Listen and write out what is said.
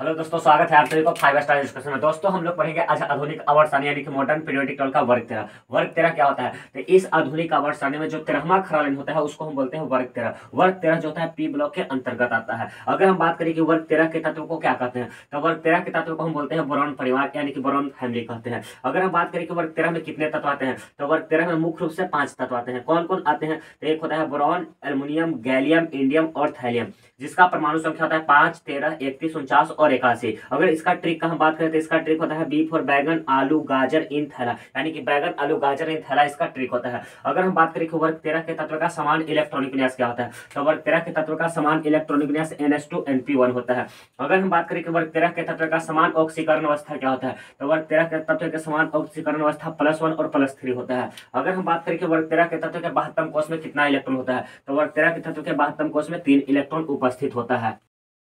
Hello दोस्तों, स्वागत है आप सभी को 5 स्टार एजुकेशन में। दोस्तों हम लोग पढ़ेंगे आज आधुनिक आवर्त सारणी यानी कि मॉडर्न पीरियोडिक टेबल का वर्ग तेरह। वर्ग तेरह क्या होता है? तो इस आधुनिक आवर्त सारणी में जो 13वां खड़ा लाइन होता है उसको हम बोलते हैं वर्ग तेरह। वर्ग तेरह जो होता है पी ब्लॉक के अंतर्गत आता है। अगर हम बात करें कि वर्ग तेरह के तत्व को क्या कहते हैं, तो वर्ग तेरह के तत्व को हम बोलते हैं बोरॉन परिवार यानी कि बोरॉन फैमिली कहते हैं। अगर हम बात करें कि वर्ग तेरह में कितने तत्व आते हैं, तो वर्ग तेरह में मुख्य रूप से 5 तत्व आते हैं। कौन कौन आते हैं? तो एक होता है बोरॉन, एल्युमिनियम, गैलियम, इंडियम और थैलियम, जिसका परमाणु संख्या होता है 5, 13, 31, 49 और 81। अगर इसका ट्रिक का हम बात करें तो इसका ट्रिक होता है बी फॉर बैगन, आलू, गाजर इन थैला, यानी कि बैगन, आलू, गाजर इन थैला इसका ट्रिक होता है। अगर हम बात करें कि वर्ग तेरह के तत्व का समान इलेक्ट्रॉनिक विन्यास क्या होता है, तो वर्ग तेरह के तत्व का समान इलेक्ट्रॉनिक विन्यास NH2 NP1 होता है। अगर हम बात करें कि वर्ग तेरह के तत्व का समान ऑक्सीकरण अवस्था क्या होता है, तो वर्ग तेरह के तत्व के समान ऑक्सीकरण अवस्था +1 और +3 होता है। अगर हम बात करें कि वर्ग तेरह के तत्व के 72 कोष में कितना इलेक्ट्रॉन होता है, तो वर्ग तेरह के तत्व के 72 कोष में 3 इलेक्ट्रॉन उपस्थित होता है।